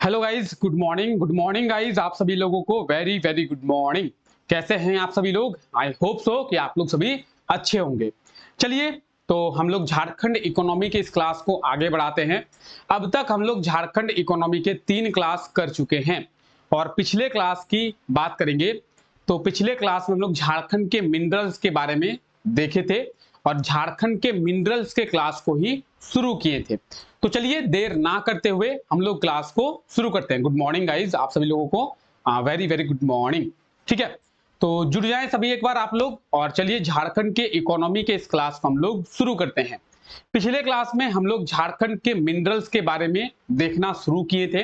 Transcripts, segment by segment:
Hello guys, good morning guys. आप सभी लोगों को वेरी वेरी गुड मॉर्निंग। कैसे हैं आप सभी लोग? आई होप सो कि आप लोग सभी अच्छे होंगे। चलिए, तो हम लोग झारखंड इकोनॉमी के इस क्लास को आगे बढ़ाते हैं। अब तक हम लोग झारखंड इकोनॉमी के 3 क्लास कर चुके हैं और पिछले क्लास की बात करेंगे तो पिछले क्लास में हम लोग झारखंड के मिनरल्स के बारे में देखे थे और झारखंड के मिनरल्स के क्लास को ही शुरू किए थे। तो चलिए, देर ना करते हुए हम लोग क्लास को शुरू करते हैं। गुड मॉर्निंग गाइज, आप सभी लोगों को वेरी वेरी गुड मॉर्निंग। ठीक है, तो जुड़ जाएं सभी एक बार आप लोग और चलिए झारखंड के इकोनॉमी के इस क्लास को हम लोग शुरू करते हैं। पिछले क्लास में हम लोग झारखंड के मिनरल्स के बारे में देखना शुरू किए थे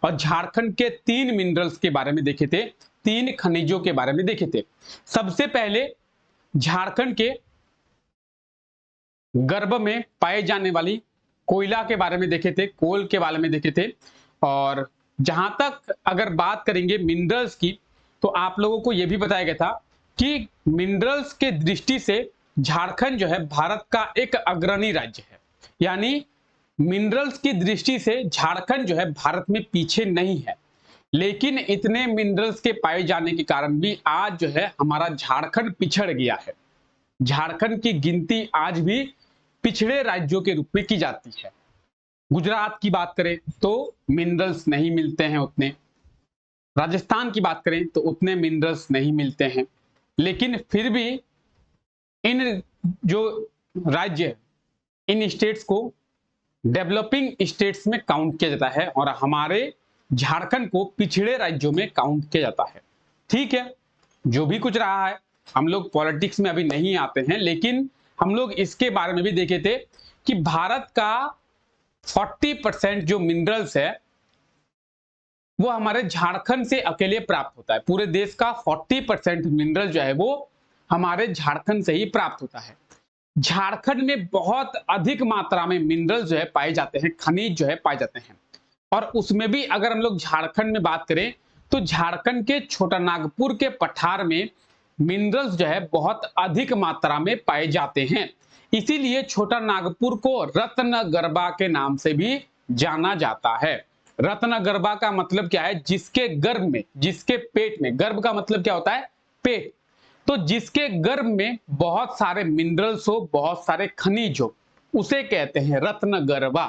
और झारखंड के 3 मिनरल्स के बारे में देखे थे, 3 खनिजों के बारे में देखे थे। सबसे पहले झारखंड के गर्भ में पाए जाने वाली कोयला के बारे में देखे थे, कोल के बारे में देखे थे। और जहां तक अगर बात करेंगे मिनरल्स की, तो आप लोगों को यह भी बताया गया था कि मिनरल्स के दृष्टि से झारखंड जो है भारत का एक अग्रणी राज्य है। यानी मिनरल्स की दृष्टि से झारखंड जो है भारत में पीछे नहीं है, लेकिन इतने मिनरल्स के पाए जाने के कारण भी आज जो है हमारा झारखंड पिछड़ गया है। झारखंड की गिनती आज भी पिछड़े राज्यों के रूप में की जाती है। गुजरात की बात करें तो मिनरल्स नहीं मिलते हैं उतने, राजस्थान की बात करें तो उतने मिनरल्स नहीं मिलते हैं, लेकिन फिर भी इन जो राज्य, इन स्टेट्स को डेवलपिंग स्टेट्स में काउंट किया जाता है और हमारे झारखंड को पिछड़े राज्यों में काउंट किया जाता है। ठीक है, जो भी कुछ रहा है, हम लोग पॉलिटिक्स में अभी नहीं आते हैं, लेकिन हम लोग इसके बारे में भी देखे थे कि भारत का 40% जो मिनरल्स है वो हमारे झारखंड से अकेले प्राप्त होता है। पूरे देश का 40% मिनरल जो है वो हमारे झारखंड से ही प्राप्त होता है। झारखंड में बहुत अधिक मात्रा में मिनरल जो है पाए जाते हैं, खनिज जो है पाए जाते हैं। और उसमें भी अगर हम लोग झारखंड में बात करें तो झारखंड के छोटा नागपुर के पठार में मिनरल्स जो है बहुत अधिक मात्रा में पाए जाते हैं। इसीलिए छोटा नागपुर को रत्नगर्भा के नाम से भी जाना जाता है। रत्नगर्भा का मतलब क्या है? जिसके गर्भ में, जिसके पेट में, गर्भ का मतलब क्या होता है? पेट। तो जिसके गर्भ में बहुत सारे मिनरल्स हो, बहुत सारे खनिज हो, उसे कहते हैं रत्नगर्भा।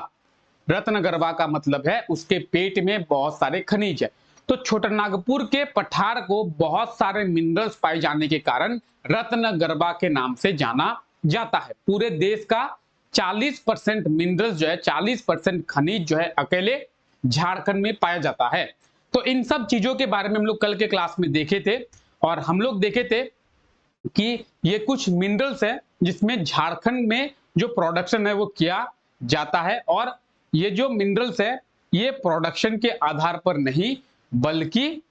रत्नगर्भा का मतलब है उसके पेट में बहुत सारे खनिज है। तो छोटा नागपुर के पठार को बहुत सारे मिनरल्स पाए जाने के कारण रत्नगर्भा के नाम से जाना जाता है। पूरे देश का 40% मिनरल्स जो है, 40% खनिज जो है अकेले झारखंड में पाया जाता है। तो इन सब चीजों के बारे में हम लोग कल के क्लास में देखे थे और हम लोग देखे थे कि ये कुछ मिनरल्स है जिसमें झारखंड में जो प्रोडक्शन है वो किया जाता है। और ये जो मिनरल्स है ये प्रोडक्शन के आधार पर नहीं बल्कि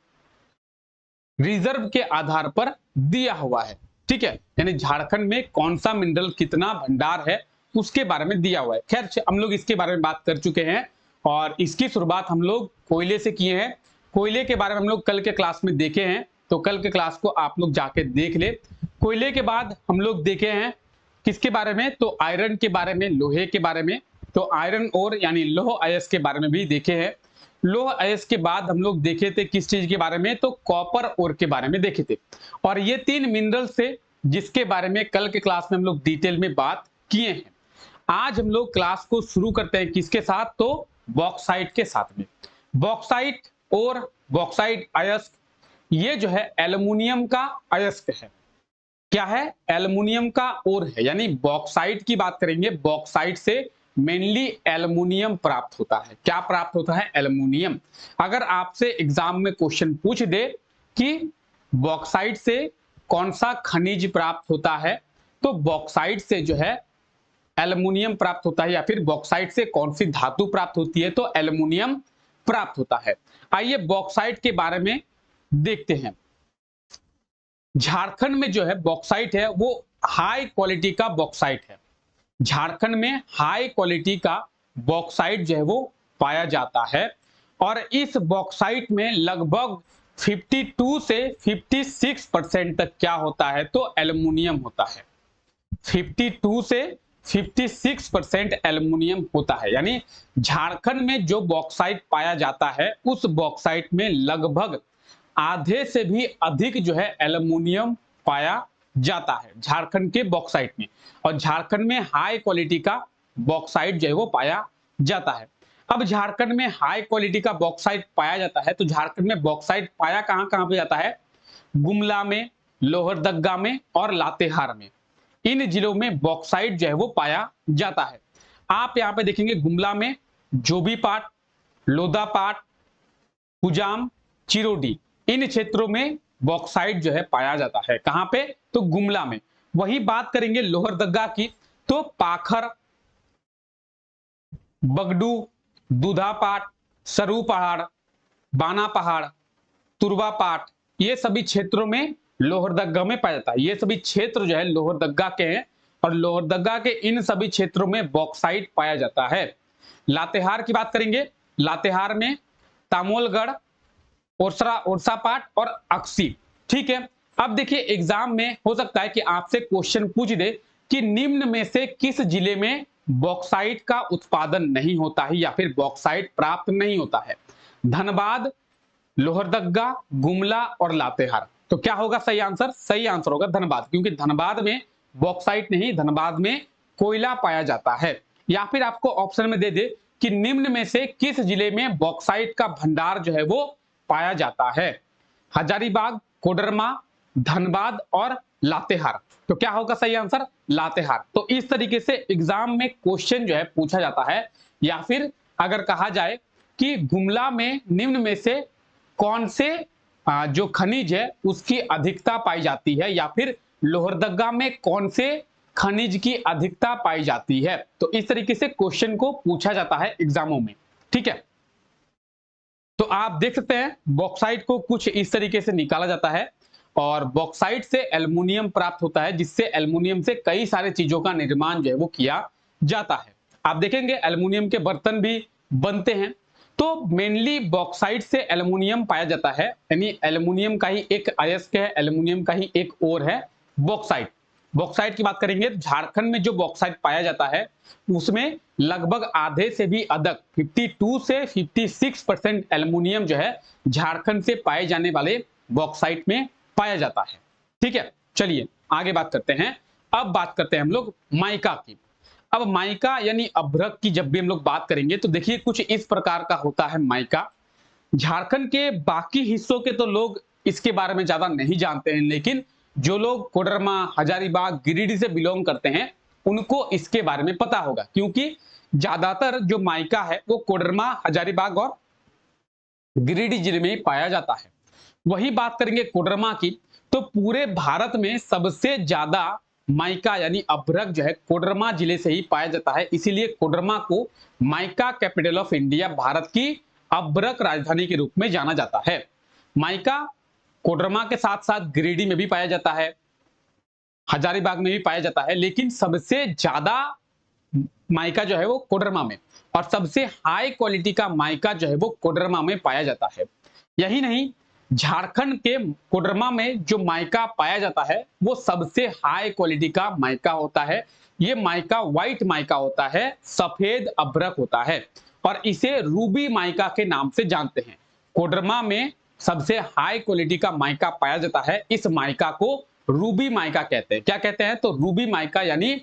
रिजर्व के आधार पर दिया हुआ है। ठीक है, यानी झारखंड में कौन सा मिनरल कितना भंडार है उसके बारे में दिया हुआ है। खैर, हम लोग इसके बारे में बात कर चुके हैं और इसकी शुरुआत हम लोग कोयले से किए हैं। कोयले के बारे में हम लोग कल के क्लास में देखे हैं, तो कल के क्लास को आप लोग जाके देख ले। कोयले के बाद हम लोग देखे हैं किसके बारे में? तो आयरन के बारे में, लोहे के बारे में। तो आयरन ओर यानी लौह अयस्क के बारे में भी देखे हैं। लौह अयस्क के बाद हम लोग देखे थे किस चीज के बारे में? तो कॉपर ओर के बारे में देखे थे। और ये 3 मिनरल्स थे जिसके बारे में कल के क्लास में हम लोग डिटेल में बात किए हैं। आज हम लोग क्लास को शुरू करते हैं किसके साथ? तो बॉक्साइट के साथ में। बॉक्साइट और बॉक्साइट अयस्क ये जो है एल्युमिनियम का अयस्क है। क्या है? एल्युमिनियम का ओर है। यानी बॉक्साइट की बात करेंगे, बॉक्साइट से मेनली एल्युमिनियम प्राप्त होता है। क्या प्राप्त होता है? एल्युमिनियम। अगर आपसे एग्जाम में क्वेश्चन पूछ दे कि बॉक्साइट से कौन सा खनिज प्राप्त होता है, तो बॉक्साइट से जो है एल्युमिनियम प्राप्त होता है, या फिर बॉक्साइट से कौन सी धातु प्राप्त होती है, तो एल्युमिनियम प्राप्त होता है। आइए बॉक्साइट के बारे में देखते हैं। झारखंड में जो है बॉक्साइट है वो हाई क्वालिटी का बॉक्साइट है। झारखंड में हाई क्वालिटी का बॉक्साइट जो है वो पाया जाता है और इस बॉक्साइट में लगभग 52 से 56% तक क्या होता है? तो एल्युमिनियम होता है। 52 से 56% एल्युमिनियम होता है। यानी झारखंड में जो बॉक्साइट पाया जाता है उस बॉक्साइट में लगभग आधे से भी अधिक जो है एल्युमिनियम पाया जाता है झारखंड के बॉक्साइट में। और झारखंड में हाई क्वालिटी का बॉक्साइट जो है वो पाया जाता है। अब झारखंड में हाई क्वालिटी का बॉक्साइट पाया जाता है तो झारखंड में बॉक्साइट पाया कहां कहां पे जाता है? गुमला में, लोहरदग्गा में और लातेहार में। इन जिलों में बॉक्साइट जो है वो पाया जाता है। आप यहां पे देखेंगे गुमला में जोबीपाट, लोदापाट, कुजाम, चिरोडी, इन क्षेत्रों में बॉक्साइट जो है पाया जाता है। कहां पे? तो गुमला में। वही बात करेंगे लोहरदग्गा की तो पाखर, बगडू, दूधापाट, सरू पहाड़, बाना पहाड़, तुरवा पाट, ये सभी क्षेत्रों में लोहरदग्गा में पाया जाता है। ये सभी क्षेत्र जो है लोहरदग्गा के हैं और लोहरदग्गा के इन सभी क्षेत्रों में बॉक्साइट पाया जाता है। लातेहार की बात करेंगे, लातेहार में तामोलगढ़, ओरसा पाट और अक्सी। ठीक है। अब देखिए एग्जाम में हो सकता है कि आपसे क्वेश्चन पूछ दे कि निम्न में से किस जिले में बॉक्साइट का उत्पादन नहीं होता है या फिर बॉक्साइट प्राप्त नहीं होता है? धनबाद, लोहरदग्गा, गुमला और लातेहार। तो क्या होगा सही आंसर? सही आंसर होगा धनबाद, क्योंकि धनबाद में बॉक्साइट नहीं, धनबाद में कोयला पाया जाता है। या फिर आपको ऑप्शन में दे दे कि निम्न में से किस जिले में बॉक्साइट का भंडार जो है वो पाया जाता है? हजारीबाग, कोडरमा, धनबाद और लातेहार। तो क्या होगा सही आंसर? लातेहार। तो इस तरीके से एग्जाम में क्वेश्चन जो है पूछा जाता है। या फिर अगर कहा जाए कि गुमला में निम्न में से कौन से जो खनिज है उसकी अधिकता पाई जाती है, या फिर लोहरदग्गा में कौन से खनिज की अधिकता पाई जाती है। तो इस तरीके से क्वेश्चन को पूछा जाता है एग्जामों में। ठीक है। तो आप देख सकते हैं बॉक्साइट को कुछ इस तरीके से निकाला जाता है और बॉक्साइट से एल्युमिनियम प्राप्त होता है, जिससे एल्युमिनियम से कई सारे चीजों का निर्माण जो है वो किया जाता है। आप देखेंगे एल्युमिनियम के बर्तन भी बनते हैं। तो मेनली बॉक्साइट से एल्युमिनियम पाया जाता है, यानी एल्युमिनियम का ही एक अयस्क है, एल्युमिनियम का ही एक और है बॉक्साइट। बॉक्साइट की बात करेंगे, झारखंड में जो बॉक्साइट पाया जाता है उसमें लगभग आधे से भी अधिक 52 से 56% एल्युमिनियम जो है झारखंड से पाए जाने वाले बॉक्साइट में पाया जाता है। ठीक है, चलिए आगे बात करते हैं। अब बात करते हैं हम लोग माइका की। अब माइका यानी अभ्रक की जब भी हम लोग बात करेंगे तो देखिए कुछ इस प्रकार का होता है माइका। झारखंड के बाकी हिस्सों के तो लोग इसके बारे में ज्यादा नहीं जानते हैं, लेकिन जो लोग कोडरमा, हजारीबाग, गिरिडीह से बिलोंग करते हैं उनको इसके बारे में पता होगा, क्योंकि ज्यादातर जो माइका है वो कोडरमा, हजारीबाग और गिरिडीह जिले में पाया जाता है। वही बात करेंगे कोडरमा की तो पूरे भारत में सबसे ज्यादा माइका यानी अभ्रक जो है कोडरमा जिले से ही पाया जाता है। इसीलिए कोडरमा को mica capital of India, Bharat की अभ्रक राजधानी के रूप में जाना जाता है। माइका कोडरमा के साथ साथ गिरिडीह में भी पाया जाता है, हजारीबाग में भी पाया जाता है, लेकिन सबसे ज्यादा माइका जो है वो कोडरमा में, और सबसे हाई क्वालिटी का माइका जो है वो कोडरमा में पाया जाता है। यही नहीं, झारखंड के कोडरमा में जो माइका पाया जाता है वो सबसे हाई क्वालिटी का माइका होता है। ये माइका व्हाइट माइका होता है, सफेद अभ्रक होता है और इसे रूबी माइका के नाम से जानते हैं। कोडरमा में सबसे हाई क्वालिटी का माइका पाया जाता है, इस माइका को रूबी माइका कहते हैं। क्या कहते हैं? तो रूबी माइका यानी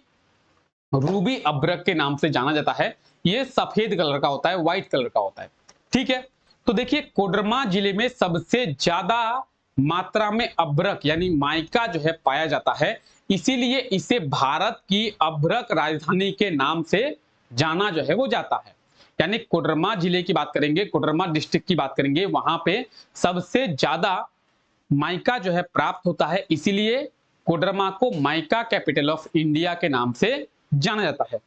रूबी अभ्रक के नाम से जाना जाता है। ये सफेद कलर का होता है, व्हाइट कलर का होता है। ठीक है। तो देखिए कोडरमा जिले में सबसे ज्यादा मात्रा में अभ्रक यानी माइका जो है पाया जाता है, इसीलिए इसे भारत की अभ्रक राजधानी के नाम से जाना जो है वो जाता है। यानी कोडरमा जिले की बात करेंगे, कोडरमा डिस्ट्रिक्ट की बात करेंगे, वहां पे सबसे ज्यादा माइका जो है प्राप्त होता है, इसीलिए कोडरमा को माइका कैपिटल ऑफ इंडिया के नाम से जाना जाता है।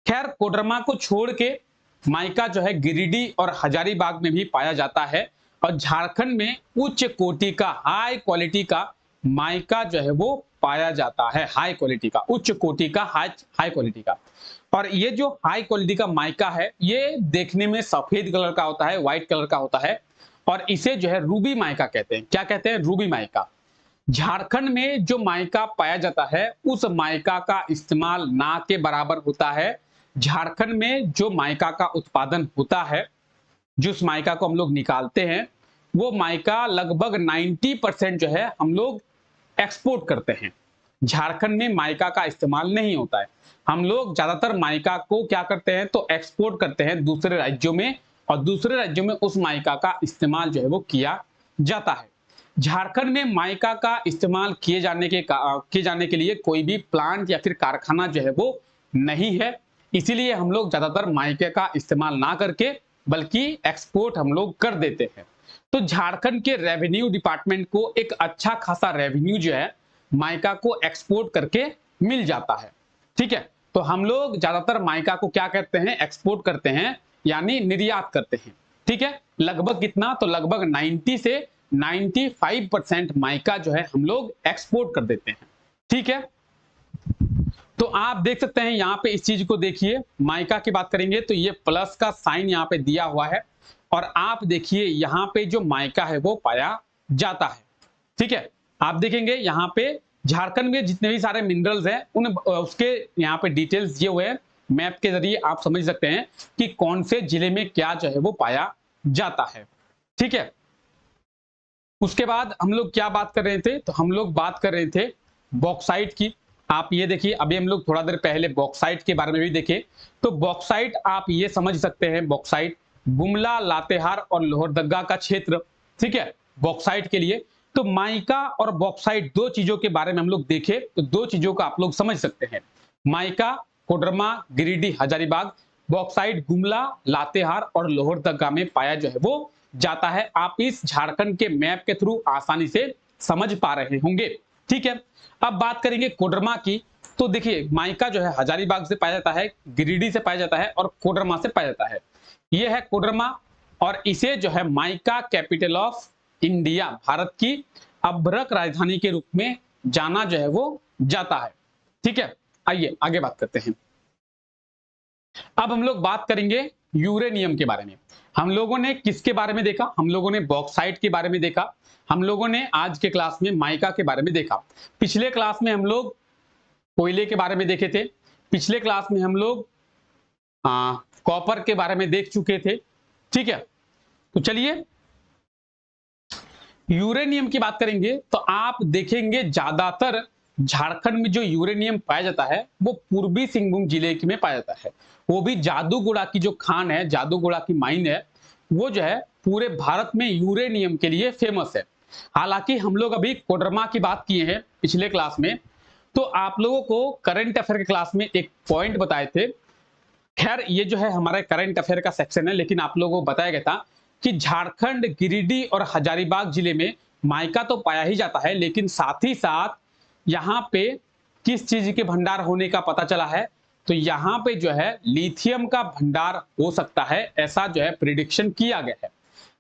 खैर कोडरमा को छोड़ के माइका जो है गिरिडीह और हजारीबाग में भी पाया जाता है और झारखंड में उच्च कोटि का, हाई क्वालिटी का माइका जो है वो पाया जाता है। हाई क्वालिटी का, उच्च कोटि का, हाई क्वालिटी का। और ये जो हाई क्वालिटी का माइका है ये देखने में सफेद कलर का होता है, व्हाइट कलर का होता है और इसे जो है रूबी माइका कहते हैं। क्या कहते हैं? Ruby mica. झारखंड में जो माइका पाया जाता है उस माइका का इस्तेमाल ना के बराबर होता है। झारखंड में जो माइका का उत्पादन होता है, जिस माइका को हम लोग निकालते हैं, वो माइका लगभग 90% जो है हम लोग एक्सपोर्ट करते हैं। झारखंड में माइका का इस्तेमाल नहीं होता है। हम लोग ज्यादातर माइका को क्या करते हैं तो एक्सपोर्ट करते हैं दूसरे राज्यों में, और दूसरे राज्यों में उस माइका का इस्तेमाल जो है वो किया जाता है। झारखंड में माइका का इस्तेमाल किए जाने के लिए कोई भी प्लांट या फिर कारखाना जो है वो नहीं है। इसीलिए हम लोग ज्यादातर माइका का इस्तेमाल ना करके बल्कि एक्सपोर्ट हम लोग कर देते हैं। तो झारखंड के रेवेन्यू डिपार्टमेंट को एक अच्छा खासा रेवेन्यू जो है माइका को एक्सपोर्ट करके मिल जाता है। ठीक है, तो हम लोग ज्यादातर माइका को क्या करते हैं, एक्सपोर्ट करते हैं, यानी निर्यात करते हैं। ठीक है, लगभग कितना, तो लगभग 90 से 95% माइका जो है हम लोग एक्सपोर्ट कर देते हैं। ठीक है, तो आप देख सकते हैं यहाँ पे इस चीज को देखिए, माइका की बात करेंगे तो ये प्लस का साइन यहाँ पे दिया हुआ है, और आप देखिए यहाँ पे जो माइका है वो पाया जाता है। ठीक है, आप देखेंगे यहाँ पे झारखंड में जितने भी सारे मिनरल्स हैं उन उसके यहाँ पे डिटेल्स दिए हुए हैं। मैप के जरिए आप समझ सकते हैं कि कौन से जिले में क्या जो है वो पाया जाता है। ठीक है, उसके बाद हम लोग क्या बात कर रहे थे, तो हम लोग बात कर रहे थे बॉक्साइट की। आप ये देखिए, अभी हम लोग थोड़ा देर पहले बॉक्साइट के बारे में भी देखे, तो बॉक्साइट आप ये समझ सकते हैं, बॉक्साइट गुमला, लातेहार और लोहरदगा का क्षेत्र। ठीक है, बॉक्साइट के लिए तो माइका और बॉक्साइट दो चीजों के बारे में हम लोग देखे, तो दो चीजों को आप लोग समझ सकते हैं। माइका कोडरमा, गिरिडीह, हजारीबाग, बॉक्साइट गुमला, लातेहार और लोहरदगा में पाया जो है वो जाता है। आप इस झारखंड के मैप के थ्रू आसानी से समझ पा रहे होंगे। ठीक है, अब बात करेंगे कोडरमा की, तो देखिए माइका जो है हजारीबाग से पाया जाता है, गिरिडीह से पाया जाता है और कोडरमा से पाया जाता है। यह है कोडरमा, और इसे जो है mica capital of India, Bharat की अभ्रक राजधानी के रूप में जाना जो है वो जाता है। ठीक है, आइए आगे बात करते हैं। अब हम लोग बात करेंगे यूरेनियम के बारे में। हम लोगों ने किसके बारे में देखा, हम लोगों ने बॉक्साइट के बारे में देखा, हम लोगों ने आज के क्लास में माइका के बारे में देखा। पिछले क्लास में हम लोग कोयले के बारे में देखे थे, पिछले क्लास में हम लोग कॉपर के बारे में देख चुके थे। ठीक है, तो चलिए यूरेनियम की बात करेंगे, तो आप देखेंगे ज्यादातर झारखंड में जो यूरेनियम पाया जाता है वो पूर्वी सिंहभूम जिले में पाया जाता है। वो भी जादूगोड़ा की जो खान है, जादूगोड़ा की माइन है, वो जो है पूरे भारत में यूरेनियम के लिए फेमस है। हालांकि हम लोग अभी कोडरमा की बात किए हैं पिछले क्लास में, तो आप लोगों को करंट अफेयर के क्लास में एक पॉइंट बताए थे। खैर ये जो है हमारा करंट अफेयर का सेक्शन है, लेकिन आप लोगों को बताया गया था कि झारखंड, गिरिडीह और हजारीबाग जिले में माइका तो पाया ही जाता है, लेकिन साथ ही साथ यहाँ पे किस चीज के भंडार होने का पता चला है, तो यहाँ पे जो है लिथियम का भंडार हो सकता है, ऐसा जो है प्रिडिक्शन किया गया है।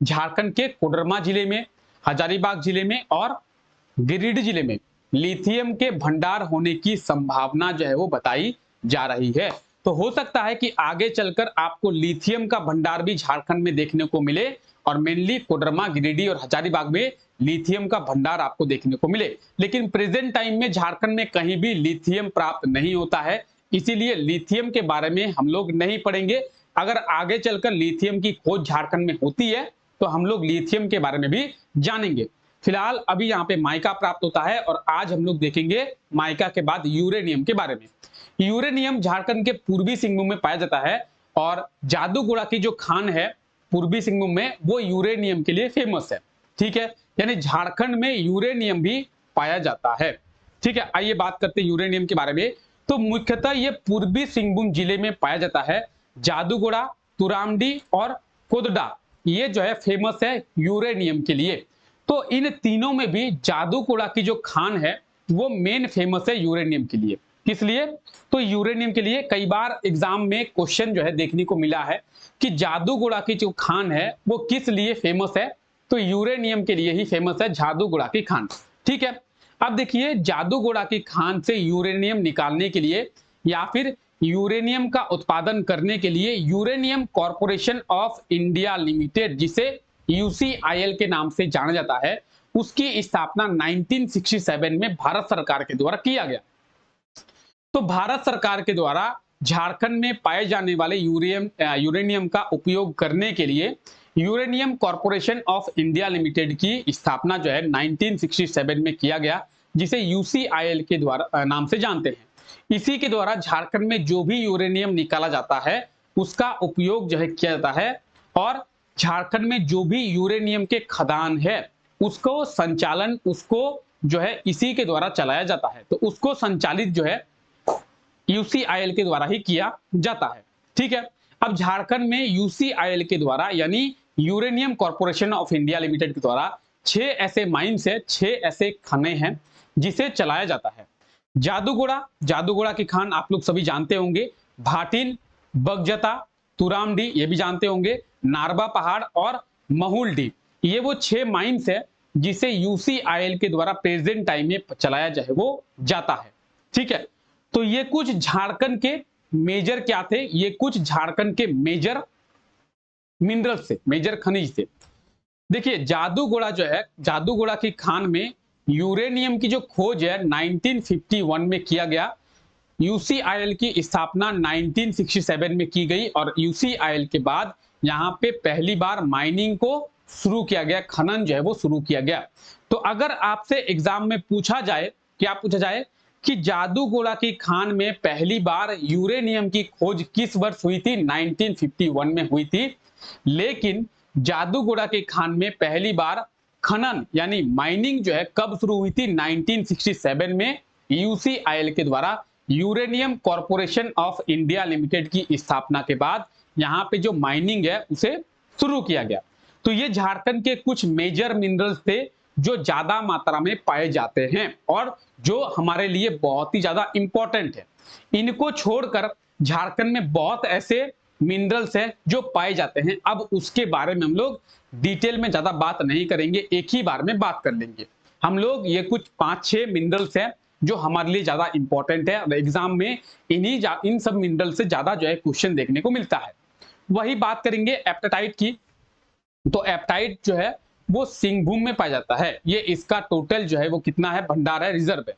झारखंड के कोडरमा जिले में, हजारीबाग जिले में और गिरिडीह जिले में लिथियम के भंडार होने की संभावना जो है वो बताई जा रही है। तो हो सकता है कि आगे चलकर आपको लिथियम का भंडार भी झारखंड में देखने को मिले, और मेनली कोडरमा, गिरिडीह और हजारीबाग में लिथियम का भंडार आपको देखने को मिले। लेकिन प्रेजेंट टाइम में झारखंड में कहीं भी लिथियम प्राप्त नहीं होता है, इसीलिए लिथियम के बारे में हम लोग नहीं पढ़ेंगे। अगर आगे चलकर लिथियम की खोज झारखंड में होती है तो हम लोग लिथियम के बारे में भी जानेंगे। फिलहाल अभी यहाँ पे माइका प्राप्त होता है, और आज हम लोग देखेंगे माइका के बाद यूरेनियम के बारे में। यूरेनियम झारखंड के पूर्वी सिंहभूम में पाया जाता है, और जादूगोड़ा की जो खान है पूर्वी सिंहभूम में, वो यूरेनियम के लिए फेमस है। ठीक है, यानी झारखंड में यूरेनियम भी पाया जाता है। ठीक है, आइए बात करते हैं यूरेनियम के बारे में। तो मुख्यतः ये पूर्वी सिंहभूम जिले में पाया जाता है। जादूगोड़ा, तुरामडी और कोदडा, ये जो है फेमस है यूरेनियम के लिए। तो इन तीनों में भी जादूगोड़ा की जो खान है वो मेन फेमस है यूरेनियम के लिए। किस लिए, तो यूरेनियम के लिए कई बार एग्जाम में क्वेश्चन जो है देखने को मिला है कि जादूगोड़ा की जो खान है वो किस लिए फेमस है, तो यूरेनियम के लिए ही फेमस है जादूगोड़ा की खान। ठीक है, अब देखिए जादूगोड़ा की खान से यूरेनियम निकालने के लिए या फिर यूरेनियम का उत्पादन करने के लिए uranium corporation of India limited, जिसे यूसीआईएल के नाम से जाना जाता है, उसकी स्थापना 1967 में भारत सरकार के द्वारा किया गया। तो भारत सरकार के द्वारा झारखंड में पाए जाने वाले यूरेनियम का उपयोग करने के लिए uranium corporation of India limited की स्थापना जो है 1967 में किया गया, जिसे यूसीआईएल के द्वारा नाम से जानते हैं। इसी के द्वारा झारखंड में जो भी यूरेनियम निकाला जाता है उसका उपयोग जो है किया जाता है, और झारखंड में जो भी यूरेनियम के खदान है उसको संचालन उसको जो है इसी के द्वारा चलाया जाता है। तो उसको संचालित जो है यूसीआईएल के द्वारा ही किया जाता है। ठीक है, अब झारखंड में यूसीआईएल के द्वारा यानी uranium corporation of India limited के द्वारा 6 ऐसे माइंस है, 6 ऐसे खाने हैं जिसे चलाया जाता है। जादूगोड़ा की खान आप लोग सभी जानते होंगे, भाटिन, बगजता, तुरामडी ये भी जानते होंगे, नारबा पहाड़ और महुलडी, ये वो 6 माइंस है जिसे यूसीआईएल के द्वारा प्रेजेंट टाइम में चलाया जाए वो जाता है। ठीक है, तो ये कुछ झारखंड के मेजर क्या थे, ये कुछ झारखंड के मेजर मिनरल से, मेजर खनिज थे। देखिए जादूगोड़ा जो है, जादूगोड़ा की खान में यूरेनियम की जो खोज है 1951 में किया गया। यूसीआईएल की स्थापना 1967 में की गई और यूसीआईएल के बाद यहाँ पे पहली बार माइनिंग को शुरू किया गया, खनन जो है वो शुरू किया गया। तो अगर आपसे एग्जाम में पूछा जाए, क्या पूछा जाए कि जादूगोड़ा की खान में पहली बार यूरेनियम की खोज किस वर्ष हुई थी, 1951 में हुई थी। लेकिन जादूगोड़ा की खान में पहली बार खनन यानी माइनिंग जो है कब शुरू हुई थी, 1967 में यूसीआईएल के द्वारा uranium corporation of India limited की स्थापना के बाद यहाँ पे जो माइनिंग है उसे शुरू किया गया। तो ये झारखंड के कुछ मेजर मिनरल्स थे जो ज्यादा मात्रा में पाए जाते हैं और जो हमारे लिए बहुत ही ज्यादा इंपॉर्टेंट है। इनको छोड़कर झारखंड में बहुत ऐसे मिनरल्स हैं जो पाए जाते हैं। अब उसके बारे में हम लोग डिटेल में ज्यादा बात नहीं करेंगे, एक ही बार में बात कर लेंगे हम लोग। ये कुछ 5-6 मिनरल्स हैं जो हमारे लिए ज्यादा इंपॉर्टेंट है और एग्जाम में इन सब मिनरल से ज्यादा जो है क्वेश्चन देखने को मिलता है। वही बात करेंगे एप्टाइट की। तो एप्टाइट जो है वो सिंहभूम में पाया जाता है। ये इसका टोटल जो है वो कितना है, भंडार है, रिजर्व है।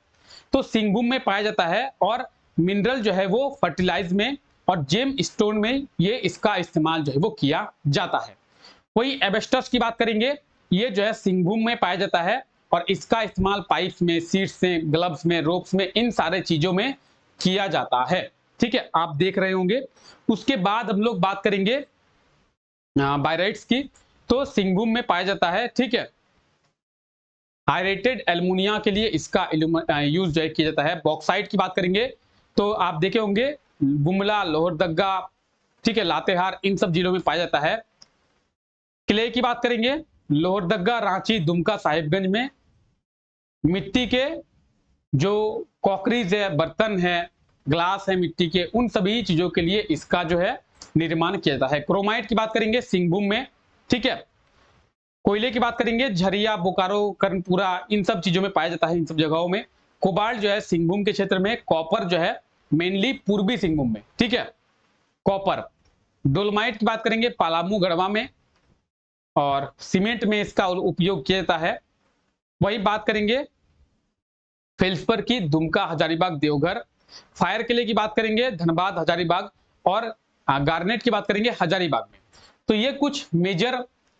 तो सिंहभूम में पाया जाता है और मिनरल जो है वो फर्टिलाइज में और जेम स्टोन में ये इसका इस्तेमाल जो है वो किया जाता है। वही एबेस्टस की बात करेंगे, ये जो है सिंहभूम में पाया जाता है और इसका इस्तेमाल पाइप्स में, सीट्स में, ग्लव्स में, रोप्स में, इन सारे चीजों में किया जाता है। ठीक है, आप देख रहे होंगे। उसके बाद हम लोग बात करेंगे बायराइट्स की। तो सिंहभूम में पाया जाता है। ठीक है, हाइड्रेटेड एल्युमिनिया के लिए इसका यूज जो है किया जाता है। बॉक्साइट की बात करेंगे तो आप देखे होंगे गुमला, लोहरदगा, ठीक है, लातेहार, इन सब जिलों में पाया जाता है। क्ले की बात करेंगे, लोहरदगा, रांची, दुमका, साहिबगंज में। मिट्टी के जो कॉकरीज है, बर्तन है, ग्लास है मिट्टी के, उन सभी चीजों के लिए इसका जो है निर्माण किया जाता है। क्रोमाइट की बात करेंगे सिंहभूम में। ठीक है, कोयले की बात करेंगे झरिया, बोकारो, कर्णपुरा, इन सब चीजों में पाया जाता है, इन सब जगहों में। कोबाल्ट जो है सिंहभूम के क्षेत्र में। कॉपर जो है मेनली पूर्वी सिंहभूम में। ठीक है, कॉपर। डोलमाइट की बात करेंगे पलामू, गढ़वा में, और सीमेंट में इसका उपयोग किया जाता है। वही बात करेंगे फेल्सपर की, दुमका, हजारीबाग, देवघर। फायर किले की बात करेंगे धनबाद, हजारीबाग, और गार्नेट की बात करेंगे हजारीबाग में। तो ये कुछ मेजर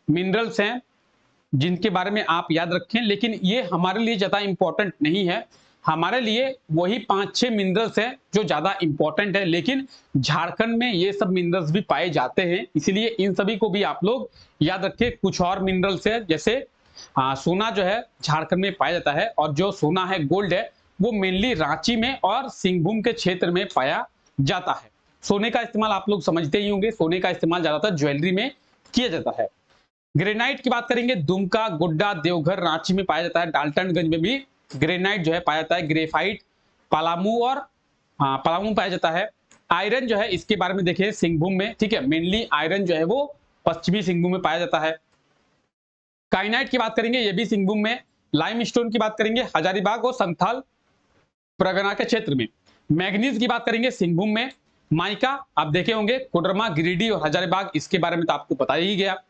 मिनरल्स हैं जिनके बारे में आप याद रखें, लेकिन ये हमारे लिए ज्यादा इंपॉर्टेंट नहीं है। हमारे लिए वही 5-6 मिनरल्स हैं जो ज्यादा इंपॉर्टेंट है, लेकिन झारखंड में ये सब मिनरल्स भी पाए जाते हैं, इसलिए इन सभी को भी आप लोग याद रखें। कुछ और मिनरल्स है जैसे सोना जो है झारखंड में पाया जाता है, और जो सोना है, गोल्ड है, वो मेनली रांची में और सिंहभूम के क्षेत्र में पाया जाता है। सोने का इस्तेमाल आप लोग समझते ही होंगे, सोने का इस्तेमाल ज्यादातर ज्वेलरी में किया जाता है। ग्रेनाइट की बात करेंगे दुमका, गोड्डा, देवघर, रांची में पाया जाता है। डाल्टनगंज में भी ग्रेनाइट जो है पाया जाता है। ग्रेफाइट पलामू और पलामू में पाया जाता है। आयरन जो है इसके बारे में देखिए सिंहभूम में। ठीक है, मेनली आयरन जो है वो पश्चिमी सिंहभूम में पाया जाता है। काइनाइट की बात करेंगे, ये भी सिंहभूम में। लाइमस्टोन की बात करेंगे हजारीबाग और संथाल परगना के क्षेत्र में। मैग्नीज की बात करेंगे सिंहभूम में। माइका आप देखे होंगे कोडरमा, गिरिडीह और हजारीबाग, इसके बारे में तो आपको पता ही गया।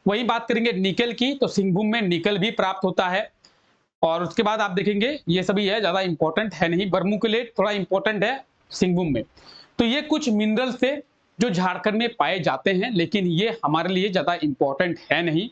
वहीं बात करेंगे निकल की, तो सिंहभूम में निकल भी प्राप्त होता है। और उसके बाद आप देखेंगे ये सभी है, ज्यादा इंपॉर्टेंट है नहीं। वर्मुकुलेट थोड़ा इंपॉर्टेंट है सिंहभूम में। तो ये कुछ मिनरल्स थे जो झारखंड में पाए जाते हैं, लेकिन ये हमारे लिए ज्यादा इंपॉर्टेंट है नहीं।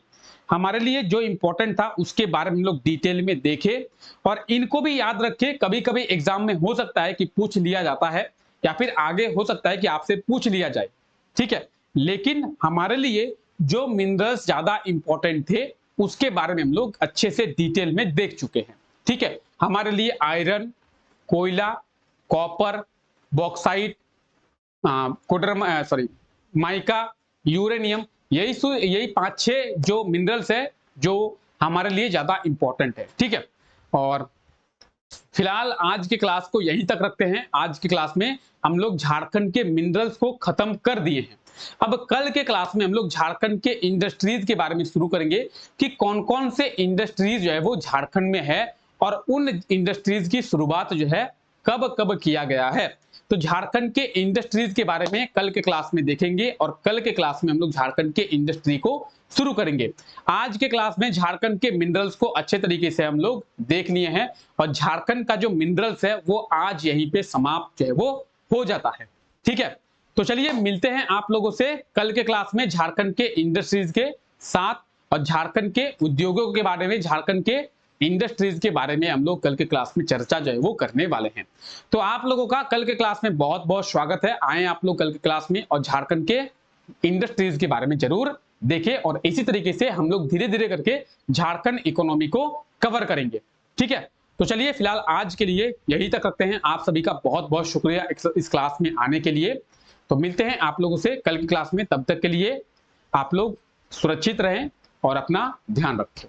हमारे लिए जो इंपॉर्टेंट था उसके बारे में हम लोग डिटेल में देखें, और इनको भी याद रखें। कभी कभी एग्जाम में हो सकता है कि पूछ लिया जाता है, या फिर आगे हो सकता है कि आपसे पूछ लिया जाए, ठीक है। लेकिन हमारे लिए जो मिनरल्स ज्यादा इंपॉर्टेंट थे उसके बारे में हम लोग अच्छे से डिटेल में देख चुके हैं, ठीक है। हमारे लिए आयरन, कोयला, कॉपर, बॉक्साइट, माइका, यूरेनियम, यही 5-6 जो मिनरल्स है जो हमारे लिए ज्यादा इंपॉर्टेंट है, ठीक है। और फिलहाल आज की क्लास को यहीं तक रखते हैं। आज की क्लास में हम लोग झारखंड के मिनरल्स को खत्म कर दिए हैं। अब कल के क्लास में हम लोग झारखंड के इंडस्ट्रीज के बारे में शुरू करेंगे कि कौन कौन से इंडस्ट्रीज जो है वो झारखंड में है, और उन इंडस्ट्रीज की शुरुआत जो है कब कब किया गया है। तो झारखंड के इंडस्ट्रीज के बारे में कल के क्लास में देखेंगे, और कल के क्लास में हम लोग झारखंड के इंडस्ट्री को शुरू करेंगे। आज के क्लास में झारखंड के मिनरल्स को अच्छे तरीके से हम लोग देख लिए हैं, और झारखंड का जो मिनरल्स है वो आज यहीं पे समाप्त जो है वो हो जाता है, ठीक है। तो चलिए मिलते हैं आप लोगों से कल के क्लास में झारखंड के इंडस्ट्रीज के साथ, और झारखंड के उद्योगों के बारे में, झारखंड के इंडस्ट्रीज के बारे में हम लोग कल के क्लास में चर्चा जो है वो करने वाले हैं। तो आप लोगों का कल के क्लास में बहुत बहुत स्वागत है। आए आप लोग कल के क्लास में, और झारखंड के इंडस्ट्रीज के बारे में जरूर देखें, और इसी तरीके से हम लोग धीरे धीरे करके झारखंड इकोनॉमी को कवर करेंगे, ठीक है। तो चलिए फिलहाल आज के लिए यही तक रखते हैं। आप सभी का बहुत बहुत शुक्रिया इस क्लास में आने के लिए। तो मिलते हैं आप लोगों से कल की क्लास में। तब तक के लिए आप लोग सुरक्षित रहें और अपना ध्यान रखें।